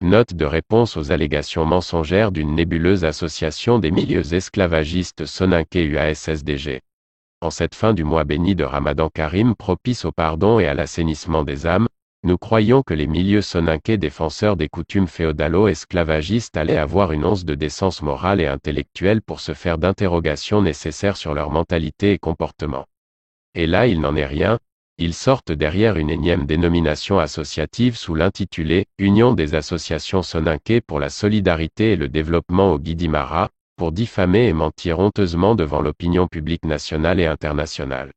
Note de réponse aux allégations mensongères d'une nébuleuse association des milieux esclavagistes Soninké UASSDG. En cette fin du mois béni de Ramadan Karim propice au pardon et à l'assainissement des âmes, nous croyons que les milieux soninké défenseurs des coutumes féodalo-esclavagistes allaient avoir une once de décence morale et intellectuelle pour se faire d'interrogations nécessaires sur leur mentalité et comportement. Et là il n'en est rien, ils sortent derrière une énième dénomination associative sous l'intitulé « Union des associations soninké pour la solidarité et le développement au Guidimara », pour diffamer et mentir honteusement devant l'opinion publique nationale et internationale.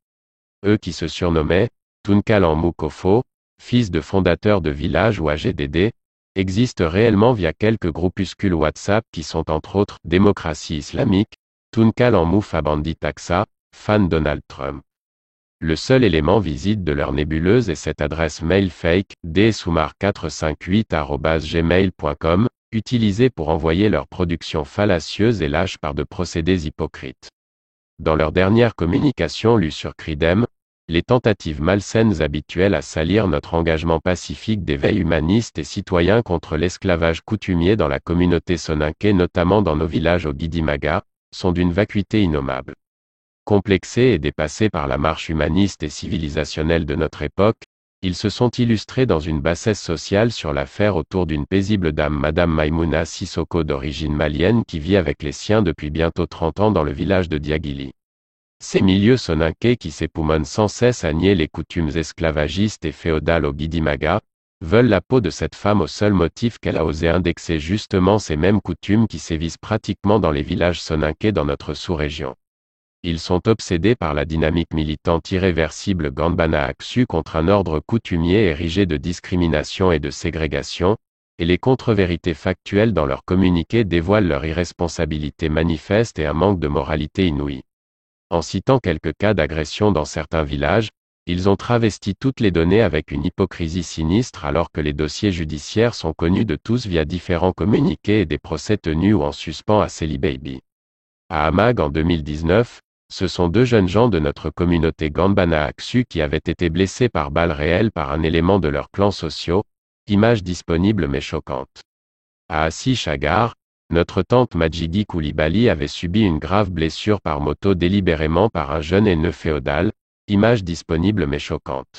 Eux qui se surnommaient Tunkalan Mukofo, fils de fondateurs de villages ou AGDD, existent réellement via quelques groupuscules WhatsApp qui sont entre autres Démocratie islamique, Tunkalan Moufa Bandit Taksa, fan Donald Trump. Le seul élément visible de leur nébuleuse est cette adresse mail fake, dsoumar458@gmail.com, utilisée pour envoyer leur production fallacieuse et lâche par de procédés hypocrites. Dans leur dernière communication lue sur Cridem, les tentatives malsaines habituelles à salir notre engagement pacifique d'éveil humaniste et citoyen contre l'esclavage coutumier dans la communauté soninké notamment dans nos villages au Guidimaga, sont d'une vacuité innommable. Complexés et dépassés par la marche humaniste et civilisationnelle de notre époque, ils se sont illustrés dans une bassesse sociale sur l'affaire autour d'une paisible dame Madame Maïmouna Sissoko d'origine malienne qui vit avec les siens depuis bientôt 30 ans dans le village de Diagili. Ces milieux soninké qui s'époumonnent sans cesse à nier les coutumes esclavagistes et féodales au Guidimaga, veulent la peau de cette femme au seul motif qu'elle a osé indexer justement ces mêmes coutumes qui sévissent pratiquement dans les villages soninké dans notre sous-région. Ils sont obsédés par la dynamique militante irréversible Gambana Aksu contre un ordre coutumier érigé de discrimination et de ségrégation, et les contre-vérités factuelles dans leurs communiqués dévoilent leur irresponsabilité manifeste et un manque de moralité inouï. En citant quelques cas d'agression dans certains villages, ils ont travesti toutes les données avec une hypocrisie sinistre alors que les dossiers judiciaires sont connus de tous via différents communiqués et des procès tenus ou en suspens à Celi Baby. À Amag en 2019, ce sont 2 jeunes gens de notre communauté Gambana Aksu qui avaient été blessés par balles réelles par un élément de leurs clans sociaux, image disponible mais choquante. À Assi Chagar, notre tante Majigi Koulibaly avait subi une grave blessure par moto délibérément par un jeune haineux féodal, image disponible mais choquante.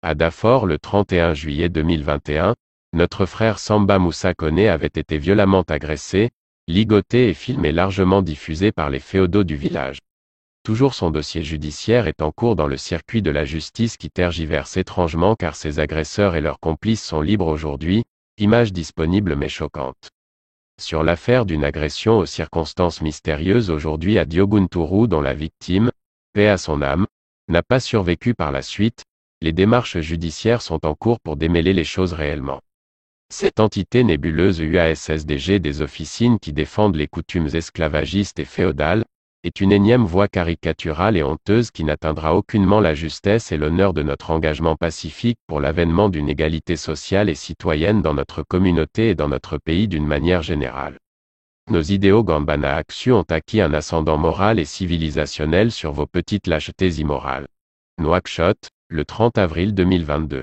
À Dafor le 31 juillet 2021, notre frère Samba Moussa Koné avait été violemment agressé, ligoté et filmé largement diffusé par les féodaux du village. Toujours son dossier judiciaire est en cours dans le circuit de la justice qui tergiverse étrangement car ses agresseurs et leurs complices sont libres aujourd'hui, image disponible mais choquante. Sur l'affaire d'une agression aux circonstances mystérieuses aujourd'hui à Diogunturu dont la victime, paix à son âme, n'a pas survécu par la suite, les démarches judiciaires sont en cours pour démêler les choses réellement. Cette entité nébuleuse UASSDG des officines qui défendent les coutumes esclavagistes et féodales, est une énième voie caricaturale et honteuse qui n'atteindra aucunement la justesse et l'honneur de notre engagement pacifique pour l'avènement d'une égalité sociale et citoyenne dans notre communauté et dans notre pays d'une manière générale. Nos idéaux Gambana Aksu ont acquis un ascendant moral et civilisationnel sur vos petites lâchetés immorales. Nouakchott, le 30 avril 2022.